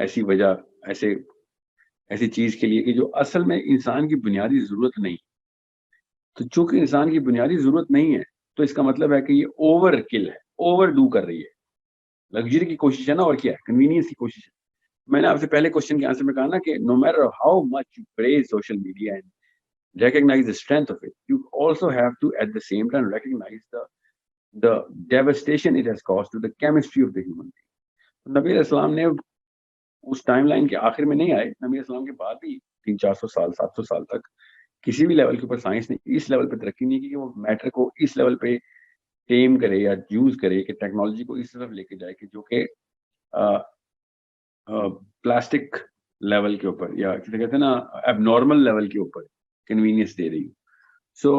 ایسی وجہ ایسی چیز کے لیے کہ جو اصل میں انسان کی بنیادی ضرورت نہیں. تو چونکہ انسان کی بنیادی ضرورت نہیں ہے تو اس کا مطلب ہے کہ یہ اوور کل ہے, اوور ڈو کر رہی ہے, لگژری کی کوشش ہے نا, اور کیا ہے, کنوینئنس کی کوشش ہے. میں نے آپ سے پہلے کوشچن کے آنسر میں کہا نا کہ no matter how much you praise social media and recognize the strength of it, you also have to at the same time recognize the devastation it has caused to the chemistry of the human being. نبی علیہ السلام نے اس time line کے آخر میں نہیں آئے, نبی علیہ السلام کے بعد بھی 300-400 سال 700 سال تک کسی بھی لیول کے اوپر سائنس نے اس لیول پہ ترقی نہیں کی کہ وہ میٹر کو اس لیول پہ ٹیم کرے یا یوز کرے, کہ ٹیکنالوجی کو اس طرف لے کے جائے کہ جو کہ پلاسٹک لیول کے اوپر یا کہتے ہیں نا اب نارمل لیول کے اوپر کنوینئنس دے رہی ہوں. سو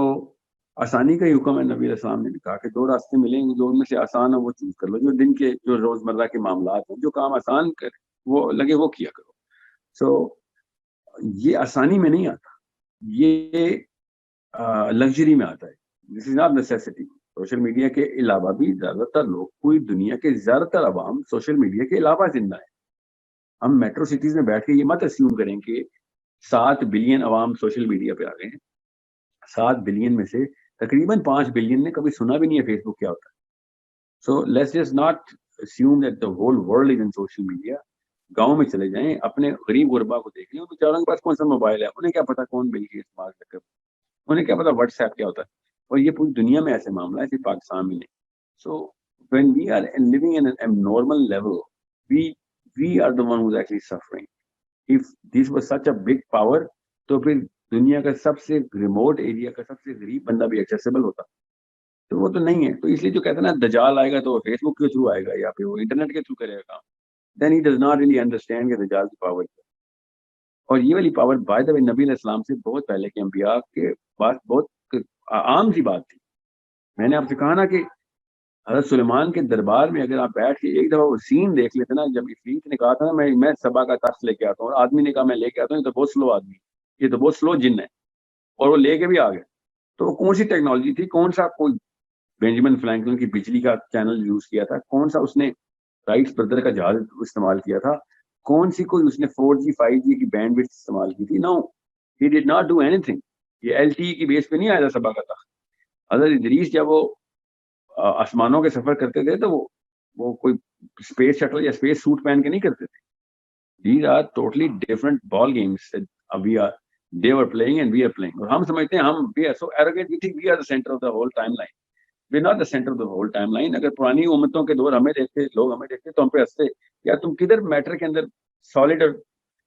آسانی کا ہی حکم ہے. نبی علیہ السلام نے بھی کہا کہ 2 راستے ملیں گے, جو ان میں سے آسان ہے وہ چوز کر لو, جو دن کے جو روزمرہ کے معاملات ہیں, جو کام آسان کر وہ لگے وہ کیا کرو. سو یہ آسانی میں نہیں آتا, یہ لگژری میں آتا ہے. This is not necessity. Social media کے علاوہ بھی زیادہ تر لوگ, پوری دنیا کے زیادہ تر عوام سوشل میڈیا کے علاوہ زندہ ہیں. ہم میٹرو سٹیز میں بیٹھ کے یہ مت اسیوم کریں کہ 7 بلین عوام سوشل میڈیا پہ آ گئے ہیں. 7 بلین میں سے تقریباً 5 بلین نے کبھی سنا بھی نہیں ہے فیس بک کیا ہوتا ہے. So let's just not assume that the whole world is in social media. گاؤں میں چلے جائیں, اپنے غریب غربا کو دیکھ لیں, بیچاروں کے پاس کون سا موبائل ہے, انہیں کیا پتا کون بل گیٹس استعمال کر, انہیں کیا پتا واٹس ایپ کیا ہوتا ہے. اور یہ پوری دنیا میں ایسے معاملہ ہے, صرف پاکستان میں نہیں. سو when we are living in an abnormal level, we are the one who's actually suffering. If this was such a big power, تو پھر دنیا کا سب سے ریموٹ ایریا کا سب سے غریب بندہ بھی ایکسیسیبل ہوتا, تو وہ تو نہیں ہے. تو اس لیے جو کہتے ہیں نا دجال آئے گا تو فیس بک کے تھرو آئے گا یا پھر وہ انٹرنیٹ کے تھرو کرے گا کام, then he does not really understand کہ دجال کی پاور ہے. اور یہ والی پاور بائی دا وے نبی علیہ السلام سے بہت پہلے کے انبیاء کے پاس بہت عام سی بات تھی. میں نے آپ سے کہا نا کہ حضرت سلیمان کے دربار میں اگر آپ بیٹھ کے ایک دفعہ وہ سین دیکھ لیتے نا, جب عفریت نے کہا تھا نا میں سبا کا تخت لے کے آتا ہوں, اور آدمی نے کہا میں لے کے آتا ہوں, یہ تو بہت سلو آدمی, یہ تو بہت سلو جن ہے, اور وہ لے کے بھی آ گئے. تو وہ کون سی ٹیکنالوجی تھی, کون سا کوئی بینجامن فرینکلن کی بجلی کا چینل یوز کیا تھا, کون سا اس نے رائٹس بردر کا جہاز استعمال کیا تھا, کون سی کوئی اس نے 4G 5G کی بینڈ وڈتھ استعمال کی تھی. No, he did not do اینی تھنگ. یہ LTE کی بیس پہ نہیں آیا تھا سبا کا تخت. حضرت ادریس جب وہ آسمانوں کے سفر کرتے تھے تو وہ کوئی اسپیس شٹل یا اسپیس سوٹ پہن کے نہیں کرتے تھے. These are totally different ball games that they were playing and we are playing. اور ہم سمجھتے ہیں we are so arrogant, we think we are the center of the whole timeline. We are not the center of the whole timeline. اگر پرانی امتوں کے دور ہمیں دیکھتے, لوگ ہمیں دیکھتے تو ہم پہ ہنستے, یا تم کدھر میٹر کے اندر سالڈ اور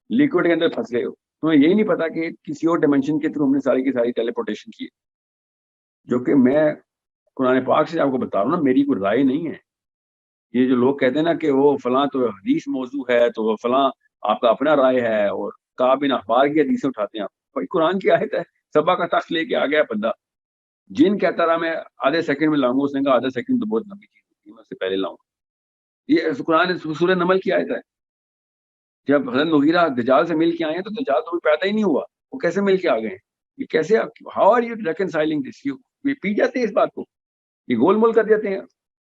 لیکوڈ کے اندر پھنس گئے ہو, تمہیں یہی نہیں پتا کہ کسی اور ڈائمینشن کے تھرو ہم نے ساری کی ساری ٹیلیپورٹیشن کی, جو کہ میں قرآن پاک سے آپ کو بتا رہا ہوں نا, میری کوئی رائے نہیں ہے. یہ جو لوگ کہتے ہیں نا کہ وہ فلاں تو حدیث موضوع ہے, تو وہ فلاں آپ کا اپنا رائے ہے, اور کعب بن اخبار کی حدیثیں اٹھاتے ہیں آپ. بھائی قرآن کی آیت ہے, سبا کا تخت لے کے آ گیا بندہ. جن کہتا رہا میں آدھے سیکنڈ میں لاؤں گا, اس نے کہا آدھا سیکنڈ تو بہت لمبی چیز ہوتی ہے, میں اس سے پہلے لاؤں. یہ قرآن سورہ نمل کی آیت ہے. جب حضرت مغیرہ دجال سے مل کے آئے ہیں تو دجال تو پیدا ہی نہیں ہوا, وہ کیسے مل کے آ گئے ہیں, یہ کیسے, ہاؤ آر یو ریکنسائلنگ دس. یہ پی جاتے ہیں اس بات کو, یہ گول مول کر دیتے ہیں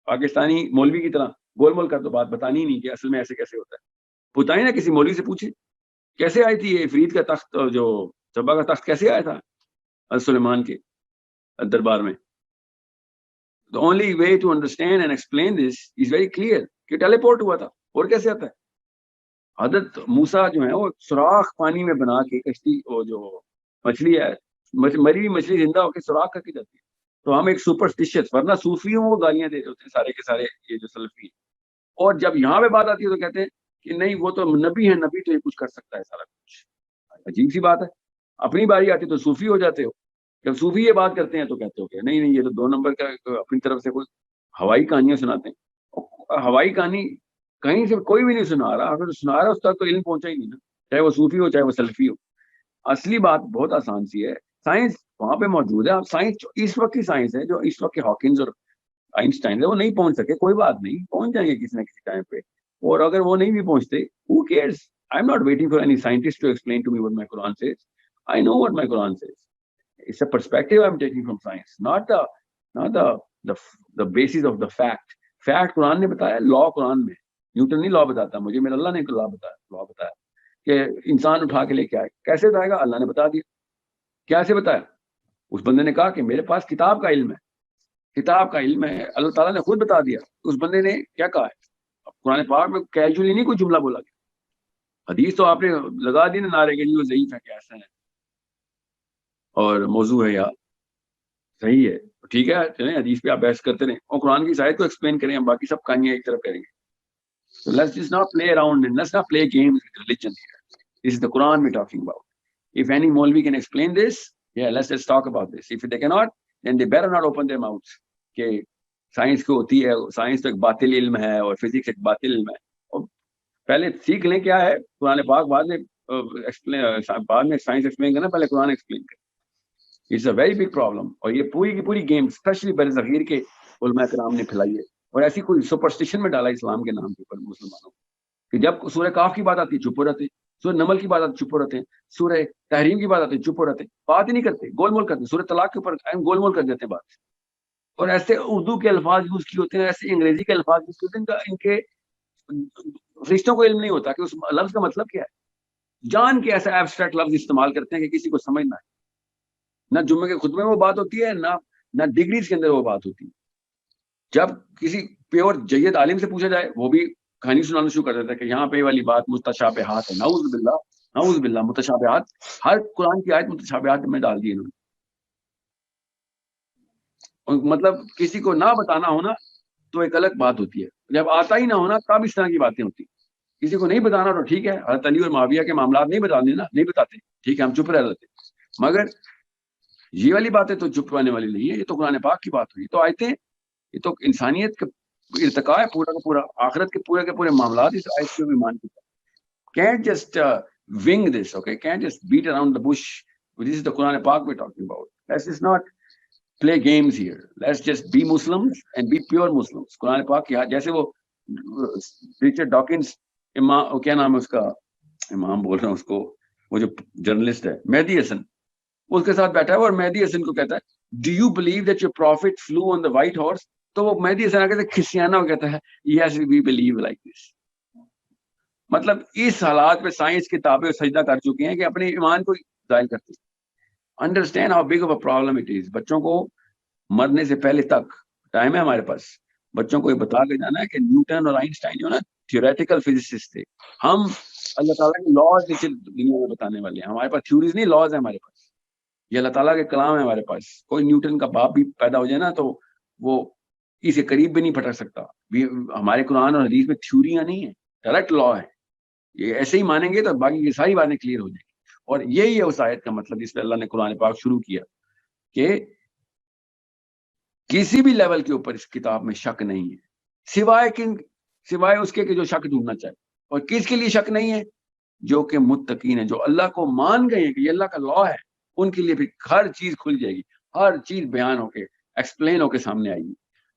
پاکستانی مولوی کی طرح. گول مول کر تو بات بتانی نہیں کہ اصل میں ایسے کیسے ہوتا ہے. بتائیں نا, کسی مولوی سے پوچھیں کیسے آئی تھی یہ عفریت کا تخت, جو سبا کا تخت کیسے آیا تھا سلیمان کے دربار میں. The only way to understand and explain this is very clear کہ ٹیلی پورٹ ہوا تھا, اور کیسے آتا ہے. حضرت موسیٰ جو ہے وہ سوراخ پانی میں بنا کے کشتی, وہ جو مچھلی ہے, مری ہوئی مچھلی زندہ ہو کے سوراخ کر کے جاتی ہے. تو ہم ایک سپرسٹیشس, ورنہ صوفیوں کو گالیاں دے رہے ہوتے ہیں سارے کے سارے یہ جو سلفی ہیں, اور جب یہاں پہ بات آتی ہے تو کہتے ہیں کہ نہیں وہ تو نبی ہے, نبی تو یہ کچھ کر سکتا ہے سارا کچھ. عجیب سی بات ہے. اپنی باری آتی تو صوفی ہو جاتے ہو, جب صوفی یہ بات کرتے ہیں تو کہتے ہو کہ نہیں یہ تو 2 نمبر کا اپنی طرف سے کوئی ہوائی کہانیاں سناتے ہیں. ہوائی کہانی کہیں سے کوئی بھی نہیں سنا رہا, اگر سنا رہا اس تک تو علم پہنچا ہی نہیں نا, چاہے وہ صوفی ہو چاہے وہ سلفی ہو. اصلی بات بہت آسان سی ہے, سائنس وہاں پہ موجود ہے. اب سائنس اس وقت کی سائنس ہے, جو اس وقت کے ہاکنز اور آئنسٹائن ہے, وہ نہیں پہنچ سکے, کوئی بات نہیں, پہنچ جائیں گے کسی نہ کسی ٹائم پہ. اور اگر وہ نہیں بھی پہنچتے, who cares? I'm not waiting for any scientist to explain to me what my Quran says. I know what my Quran says. It's a perspective I'm taking from science, not the basis of the fact. Fact قرآن نے بتایا, law قرآن میں. Newton نہیں لا بتاتا مجھے، میرا اللہ نے لا بتایا کہ انسان اٹھا کے لے کے آئے. کیسے اٹھائے گا؟ اللہ نے بتا دیا. کیسے بتایا؟ اس بندے نے کہا کہ میرے پاس کتاب کا علم ہے، کتاب کا علم ہے، اللہ تعالیٰ نے خود بتا دیا. اس بندے نے کیا کہا ہے؟ قرآن پاک میں کیجولی نہیں کوئی جملہ بولا گیا. حدیث تو آپ نے لگا دی نا نعرے کے لیے، وہ ضعیف ہے کیسا ہے اور موضوع ہے یا صحیح ہے. ٹھیک ہے چلیں حدیث پہ آپ بحث کرتے رہیں اور قرآن کی آیت کو ایکسپلین کریں، ہم باقی سب کہانیاں ایک طرف کریں گے. So let's just not play around and let's not play games with religion here. This is the Quran we're talking about. If any Maulvi can explain this, yeah, let's just talk about this. If they cannot, then they better not open their mouths. کہ science کو ہوتی ہے، science تو ایک باطل علم ہے اور فزکس ایک باطل علم ہے. اور پہلے سیکھ لیں کیا ہے قرآن پاک، بعد میں سائنس ایکسپلین کرنا، پہلے قرآن ایکسپلین کریں. It's a very big problem. اور یہ پوری کی پوری گیم اسپیشلی بر صغیر کے علماء کرام نے پھیلائی ہے اور ایسی کوئی سپرسٹیشن میں ڈالا اسلام کے نام کے اوپر مسلمانوں کہ جب سورہ کاف کی بات آتی ہے چپ ہو رہتے ہیں، سورہ نمل کی بات آتی ہے چپ ہو رہتے ہیں، سورہ تحریم کی بات آتی ہے چپ ہو رہتے ہیں، بات ہی نہیں کرتے، گول مول کرتے ہیں. سورہ طلاق کے اوپر گول مول کر دیتے ہیں بات. اور ایسے اردو کے الفاظ یوز کیے ہوتے ہیں، ایسے انگریزی کے الفاظ یوز کیے ہوتے ہیں، ان کے فرشتوں کو علم نہیں ہوتا کہ اس لفظ کا مطلب کیا ہے. جان کے ایسا ایبسٹریکٹ لفظ استعمال کرتے ہیں کہ کسی کو سمجھ نہ آئے. نہ جمعے کے خطبے میں وہ بات ہوتی ہے، نہ ڈگریز کے اندر وہ بات ہوتی ہے. جب کسی پیور جید عالم سے پوچھا جائے وہ بھی کہانی سنانا شروع کر دیتا ہے کہ یہاں پہ والی بات متشابہات ہے. نعوذ باللہ، نعوذ باللہ. متشابہات، ہر قرآن کی آیت متشابہات میں ڈال دی انہوں نے. مطلب کسی کو نہ بتانا ہونا تو ایک الگ بات ہوتی ہے، جب آتا ہی نہ ہونا تب اس طرح کی باتیں ہوتی. کسی کو نہیں بتانا تو ٹھیک ہے، حضرت علی اور معاویہ کے معاملات نہیں بتانے نا، نہیں بتاتے، ٹھیک ہے ہم چپ رہ جاتے. مگر یہ والی باتیں تو چپ پانے والی نہیں ہے. یہ تو قرآن پاک کی بات ہوئی. تو آیتیں یہ تو انسانیت کا ارتقاء ہے پورا کا پورا، آخرت کے پورے معاملات اس آیت کے ایمان کی. Can't just wing this, okay? Can't just beat around the bush. This is the Quran Pak we're talking about. Let's just not play games here. Let's just be Muslims and be pure Muslims. قرآن پاک کی جیسے وہ Richard Dawkins امام، کیا نام ہے اس کا، امام بول رہا ہوں اس کو، وہ جو جرنلسٹ ہے مہدی حسن، اس کے ساتھ بیٹھا ہے اور مہدی حسن کو کہتا ہے do you believe that your prophet flew on the white horse. تو وہ مہدی حسن آگے سے کھسیانہ ہو کہتا ہے یس وی بلیو لائک دس. مطلب اس حالات پہ سائنس کی کتابیں سجدہ کر چکی ہیں کہ اپنے ایمان کو ظاہر کرتے ہیں. Understand how big of a problem it is. بچوں کو مرنے سے پہلے تک ٹائم ہے ہمارے پاس، بچوں کو یہ بتا کے جانا ہے کہ نیوٹن اور آئنسٹائن جو نا تھیوریٹیکل فزسسٹ تھے. ہم اللہ تعالیٰ کے لاز دنیا میں بتانے والے ہیں. ہمارے پاس تھیوریز نہیں، لاز ہے ہمارے پاس. یہ اللہ تعالیٰ کے کلام ہے ہمارے پاس. کوئی نیوٹن کا باپ بھی پیدا ہو جائے نا تو وہ اس کے قریب بھی نہیں پھٹک سکتا. ہمارے قرآن اور حدیث میں تھیوریاں نہیں ہیں، ڈائریکٹ لا ہے. یہ ایسے ہی مانیں گے تو باقی کی ساری باتیں کلیئر ہو جائیں گی. اور یہی ہے اس آیت کا مطلب جس پہ اللہ نے قرآن پاک شروع کیا کہ کسی بھی لیول کے اوپر اس کتاب میں شک نہیں ہے سوائے اس کے کہ جو شک ڈھونڈنا چاہے. اور کس کے لیے شک نہیں ہے؟ جو کہ متقین ہیں، جو اللہ کو مان گئے ہیں کہ یہ اللہ کا لا ہے، ان کے لیے پھر ہر چیز کھل جائے گی، ہر چیز بیان ہو کے ایکسپلین ہو کے سامنے آئے گی.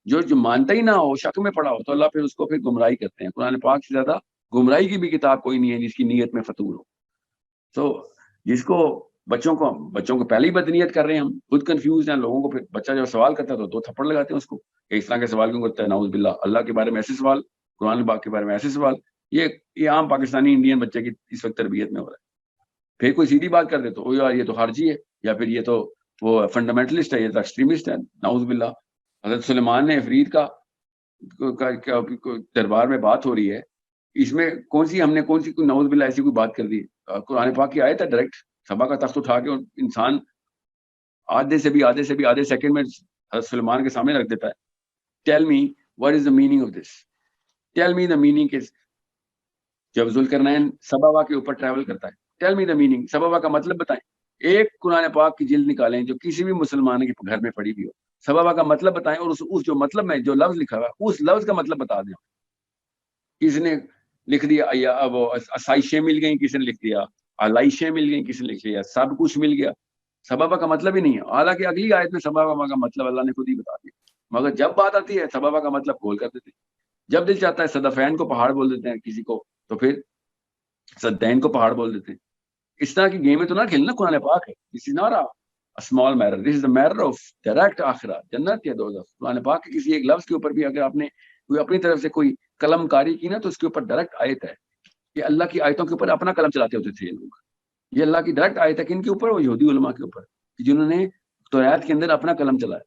جو مانتا ہی نہ ہو، شک میں پڑا ہو، تو اللہ پھر اس کو پھر گمراہی کرتے ہیں. قرآن پاک سے زیادہ گمراہی کی بھی کتاب کوئی نہیں ہے جس کی نیت میں فطور ہو. تو جس کو بچوں کو پہلے ہی بدنیت کر رہے ہیں، ہم خود کنفیوز ہیں. لوگوں کو پھر بچہ جب سوال کرتا ہے تو 2 تھپڑ لگاتے ہیں اس کو کہ اس طرح کے سوال کیوں کرتا ہے، نعوذ باللہ. اللہ کے بارے میں ایسے سوال، قرآن پاک کے بارے میں ایسے سوال. یہ عام پاکستانی انڈین بچے کی اس وقت تربیت میں ہو رہا ہے. پھر کوئی سیدھی بات کر دے تو یار یہ تو خارجی ہے، یا پھر یہ تو وہ فنڈامنٹلسٹ ہے، یہ تو ایکسٹریمسٹ ہے، نعوذ باللہ. حضرت سلیمان نے افریت کا دربار میں بات ہو رہی ہے، اس میں کون سی نعوذ باللہ ایسی کوئی بات کر دی؟ قرآن پاک کی آیت ہے ڈائریکٹ. سبا کا تخت اٹھا کے انسان آدھے سے بھی آدھے سیکنڈ میں حضرت سلیمان کے سامنے رکھ دیتا ہے. Tell me what is the meaning of this, tell me the meaning. جب ذوالقرنین سبا کے اوپر ٹریول کرتا ہے، ٹیل می دا میننگ، سبا کا مطلب بتائیں. ایک قرآن پاک کی جلد نکالیں جو کسی بھی مسلمان کے گھر میں پڑی ہوئی ہو، سبا کا مطلب بتائیں اور اس جو مطلب میں جو لفظ لکھا ہوا ہے اس لفظ کا مطلب بتا دیں. کسی نے لکھ دیا یا وہ اسائشیں مل گئیں، کسی نے لکھ دیا علائشیں مل گئیں، کسی نے لکھ دیا سب کچھ مل گیا. سبا کا مطلب ہی نہیں ہے. حالانکہ اگلی آیت میں سبا کا مطلب اللہ نے خود ہی بتا دیا. مگر جب بات آتی ہے سبا کا مطلب کھول کر دیتے ہیں. جب دل چاہتا ہے صدفین کو پہاڑ بول دیتے ہیں کسی کو، تو پھر صدین کو پہاڑ بول دیتے ہیں. اس طرح کی گیمیں تو نہ کھیلنا. قرآن پاک ہے. This is not a small matter. This is the matter of direct آخرت، جنت یا دوزخ. قرآن پاک کے کسی ایک لفظ کے اوپر بھی اگر آپ نے کوئی اپنی طرف سے کوئی قلم کاری کی نا تو اس کے اوپر ڈائریکٹ آیت ہے کہ اللہ کی آیتوں کے اوپر اپنا قلم چلاتے ہوتے تھے یہ لوگ. یہ اللہ کی ڈائریکٹ آیت ہے کہ ان کے اوپر اور یہودی علماء کے اوپر جنہوں نے توریت کے اندر اپنا قلم چلایا.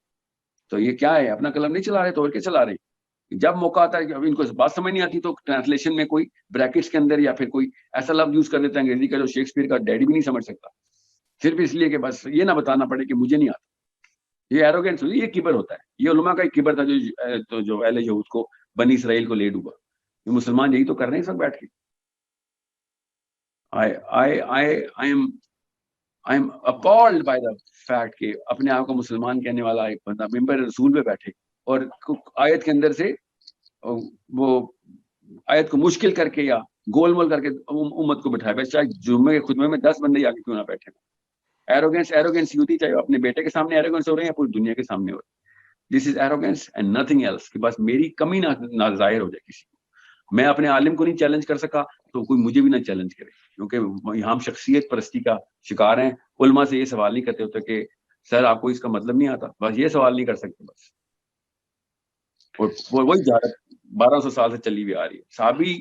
تو یہ کیا ہے, اپنا قلم نہیں چلا رہے تو اور کیا چلا رہے. جب موقع آتا ہے, ان کو بات سمجھ نہیں آتی تو ٹرانسلیشن میں کوئی بریکٹس کے اندر یا پھر کوئی ایسا لفظ یوز کر دیتا ہے انگریزی کا جو شیکسپیئر کا ڈیڈی بھی نہیں سمجھ سکتا, صرف اس لیے کہ بس یہ نہ بتانا پڑے کہ مجھے نہیں آتا. یہ ایروگینس ہوئی, یہ کبر ہوتا ہے. یہ علماء کا ایک کبر تھا جو اہل یہود کو بنی اسرائیل کو لے ڈوبا. یہ مسلمان یہی تو کر رہے ہیں سب بیٹھ کے. I am appalled by the fact کہ اپنے آپ کو مسلمان کہنے والا ایک بندہ ممبر رسول پہ بیٹھے اور آیت کے اندر سے وہ آیت کو مشکل کر کے یا گول مول کر کے امت کو بٹھائے, بس چاہے جمعے کے خطبے میں 10 بندے آگے کیوں نہ بیٹھے. ایروگینس ہوتی, چاہے اپنے بیٹے کے سامنے ایروگینس ہو رہے ہیں یا پوری دنیا کے سامنے ہو رہے ہیں. دس از ایروگینس اینڈ نتھنگ ایلس, کہ بس میری کمی نہ ظاہر ہو جائے کسی کو. میں اپنے عالم کو نہیں چیلنج کر سکا تو کوئی مجھے بھی نہ چیلنج کرے, کیونکہ ہم شخصیت پرستی کا شکار ہیں. علماء سے یہ سوال نہیں کرتے ہوتے کہ سر آپ کو اس کا مطلب نہیں آتا, بس یہ سوال نہیں کر سکتے بس. اور وہی جہالت 1200 سال سے چلی ہوئی آ رہی ہے. صحابی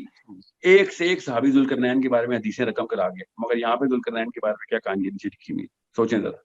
ایک سے ایک صحابی ذوالقرنین کے بارے میں حدیثیں رقم کرا گیا, مگر یہاں پہ ذوالقرنین کے بارے میں کیا کہانی ہے نیچے لکھی ہوئی, سوچیں ذرا.